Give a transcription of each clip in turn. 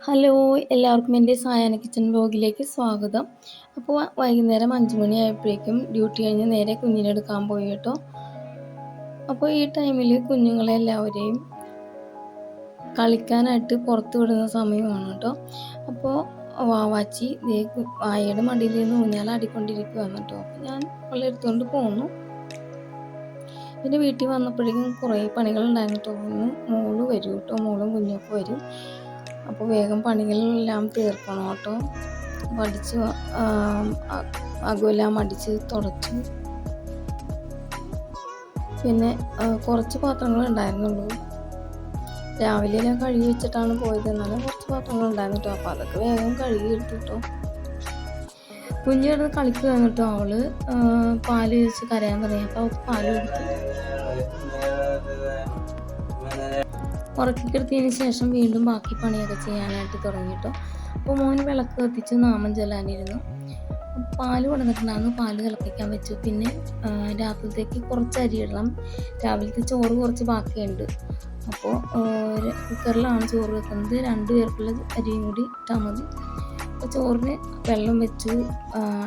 Hello, എല്ലാവർക്കും എൻ്റെ സായാഹ്ന കിച്ചൺ വ്ലോഗിലേക്ക് സ്വാഗതം. അപ്പോൾ വൈകുന്നേരം 5 മണിയായപ്പോഴേക്കും ഡ്യൂട്ടി കഴിഞ്ഞ് നേരെ കുഞ്ഞിനെ എടുക്കാൻ പോയി കേട്ടോ. അപ്പോൾ ഈ ടൈമിൽ കുഞ്ഞുങ്ങളെ എല്ലാവരെയും കളിക്കാനായിട്ട് പുറത്ത് വിടുന്ന സമയമാണ് കേട്ടോ. അപ്പോൾ വാവാച്ചി വായയുടെ മടിയിൽ നിന്ന് ഊഞ്ഞാലാടിക്കൊണ്ടിരിക്കുകയാണ് കേട്ടോ. അപ്പോൾ ഞാൻ അവളെ എടുത്തുകൊണ്ട് പോന്നു. പിന്നെ വീട്ടിൽ വന്നപ്പോഴേക്കും കുറേ പണികളുണ്ടായിരുന്നു കേട്ടോ. ഒന്ന് മോള് വരും കേട്ടോ, മോളും കുഞ്ഞൊക്കെ വരും. അപ്പോൾ വേഗം പണികളെല്ലാം തീർക്കണം കേട്ടോ. മടിച്ച് അകമെല്ലാം അടിച്ച് തുടച്ചു. പിന്നെ കുറച്ച് പാത്രങ്ങൾ ഉണ്ടായിരുന്നുള്ളൂ. രാവിലെ ഞാൻ കഴുകി വെച്ചിട്ടാണ് പോയത്, എന്നാലും കുറച്ച് പാത്രങ്ങൾ ഉണ്ടായിരുന്നു കേട്ടോ. അപ്പോൾ അതൊക്കെ വേഗം കഴുകി എടുത്തു കേട്ടോ. കുഞ്ഞ് കിടന്ന് കളിക്കുകയാണ് കേട്ടോ. അവള് പാല് വെച്ച് കരയാൻ തുടങ്ങി. അപ്പോൾ അവൾക്ക് പാല് കൊടുത്തു. ഉറക്കിക്കെടുത്തതിന് ശേഷം വീണ്ടും ബാക്കി പണിയൊക്കെ ചെയ്യാനായിട്ട് തുടങ്ങി കേട്ടോ. അപ്പോൾ മോന് വിളക്ക് കത്തിച്ച് നാമം ചൊല്ലാനിരുന്നു. പാല് കൊണ്ടുവന്നിട്ടുണ്ടായിരുന്നു, പാല് തിളപ്പിക്കാൻ വെച്ചു. പിന്നെ രാത്രിയിലേക്ക് കുറച്ച് അരി ഇടണം. രാവിലത്തെ ചോറ് കുറച്ച് ബാക്കിയുണ്ട്. അപ്പോൾ കുക്കറിലാണ് ചോറ് വെക്കുന്നത്. 2 പേർക്കുള്ള അരിയും കൂടി ഇട്ടാൽ മതി. അപ്പോൾ ചോറിന് വെള്ളം വെച്ചു,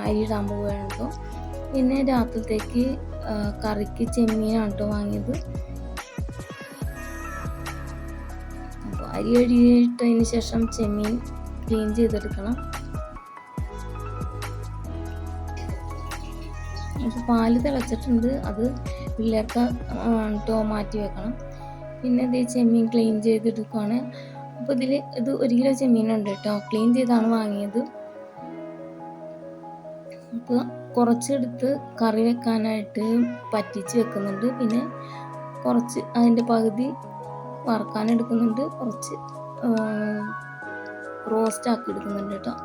അരി ഇടാൻ പോവുകയാണ് കേട്ടോ. പിന്നെ രാത്രിയിലേക്ക് കറിക്ക് ചെമ്മീനാണ് കേട്ടോ വാങ്ങിയത്. അരി കഴുകിയിട്ടതിന് ശേഷം ചെമ്മീൻ ക്ലീൻ ചെയ്തെടുക്കണം. അപ്പോൾ പാല് തിളച്ചിട്ടുണ്ട്, അത് പിള്ളേർക്ക് കേട്ടോ മാറ്റി വെക്കണം. പിന്നെ ഇത് ചെമ്മീൻ ക്ലീൻ ചെയ്തെടുക്കുകയാണ്. അപ്പോൾ ഇത് 1 കിലോ ചെമ്മീനുണ്ട് കേട്ടോ. ക്ലീൻ ചെയ്താണ് വാങ്ങിയത്. അപ്പോൾ കുറച്ചെടുത്ത് കറി വെക്കാനായിട്ട് പറ്റിച്ച് വെക്കുന്നുണ്ട്. പിന്നെ കുറച്ച് അതിൻ്റെ പകുതി വറുക്കാനെടുക്കുന്നുണ്ട്, കുറച്ച് റോസ്റ്റ് ആക്കി എടുക്കുന്നുണ്ട് കേട്ടോ.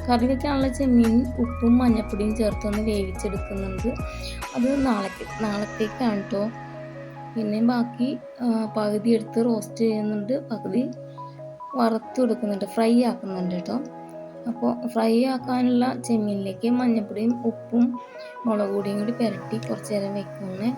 കറി വയ്ക്കാനുള്ള ചെമ്മീൻ ഉപ്പും മഞ്ഞപ്പൊടിയും ചേർത്തൊന്ന് വേവിച്ചെടുക്കുന്നുണ്ട്. അത് നാളത്തേക്കാണ് കേട്ടോ. പിന്നെ ബാക്കി പകുതി എടുത്ത് റോസ്റ്റ് ചെയ്യുന്നുണ്ട്, പകുതി വറുത്ത് കൊടുക്കുന്നുണ്ട്, ഫ്രൈ ആക്കുന്നുണ്ട് കേട്ടോ. അപ്പോൾ ഫ്രൈ ആക്കാനുള്ള ചെമ്മീനിലേക്ക് മഞ്ഞപ്പൊടിയും ഉപ്പും മുളക് പൊടിയും കൂടി പുരട്ടി കുറച്ച് നേരം വെക്കുന്നത്.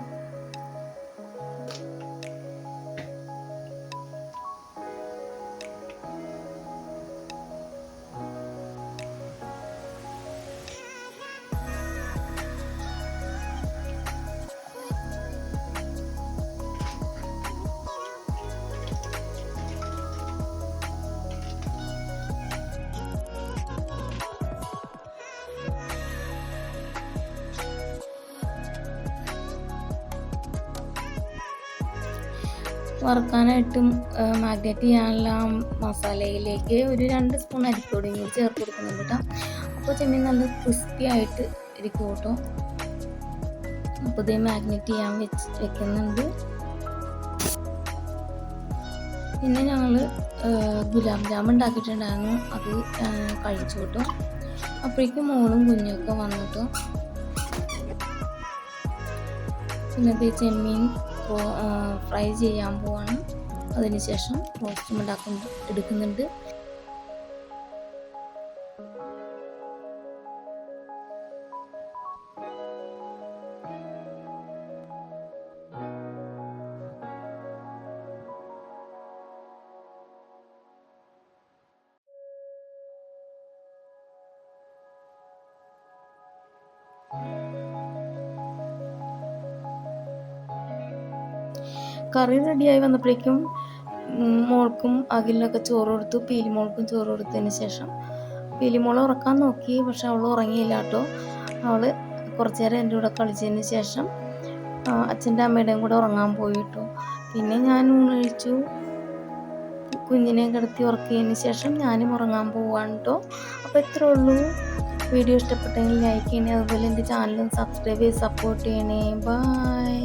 വറുക്കാനായിട്ടും മാഗ്നേറ്റ് ചെയ്യാനുള്ള മസാലയിലേക്ക് ഒരു 2 സ്പൂൺ അരിപ്പൊടിയും കൂടി ചേർത്ത് കൊടുക്കുന്നുണ്ട് കേട്ടോ. അപ്പോൾ ചെമ്മീൻ നല്ല ക്രിസ്പി ആയിട്ട് ഇരിക്കും കേട്ടോ. അപ്പോൾ ഇത് മാഗ്നേറ്റ് ചെയ്യാൻ വെക്കുന്നുണ്ട്. പിന്നെ ഞങ്ങൾ ഗുലാബ് ജാമുൻ ഉണ്ടാക്കിയിട്ടുണ്ടായിരുന്നു, അത് കഴിച്ചു കേട്ടോ. അപ്പോഴേക്കും മോളും കുഞ്ഞൊക്കെ വന്നു കേട്ടോ. പിന്നെ ചെമ്മീൻ ഫ്രൈ ചെയ്യാൻ പോവാണ്. അതിനുശേഷം റോസ്റ്റും എടുക്കുന്നുണ്ട്. കറി റെഡിയായി വന്നപ്പോഴേക്കും മോൾക്കും അഖിലിനൊക്കെ ചോറ് കൊടുത്തു. പീലിമോൾക്കും ചോറ് കൊടുത്തതിന് ശേഷം പീലിമോളെ ഉറക്കാൻ നോക്കി, പക്ഷെ അവൾ ഉറങ്ങിയില്ല കേട്ടോ. അവൾ കുറച്ച് നേരം എൻ്റെ കൂടെ കളിച്ചതിന് ശേഷം അച്ഛൻ്റെ അമ്മയുടെയും കൂടെ ഉറങ്ങാൻ പോയി കേട്ടോ. പിന്നെ ഞാൻ കഴിച്ചു, കുഞ്ഞിനെ കിടത്തി ഉറക്കിയതിന് ശേഷം ഞാനും ഉറങ്ങാൻ പോവാണ് കേട്ടോ. അപ്പോൾ ഇത്രേ ഉള്ളൂ. വീഡിയോ ഇഷ്ടപ്പെട്ടെങ്കിൽ ലൈക്ക് ചെയ്യണേ, അതുപോലെ എൻ്റെ ചാനലും സബ്സ്ക്രൈബ് ചെയ്ത് സപ്പോർട്ട് ചെയ്യണേ. ബൈ.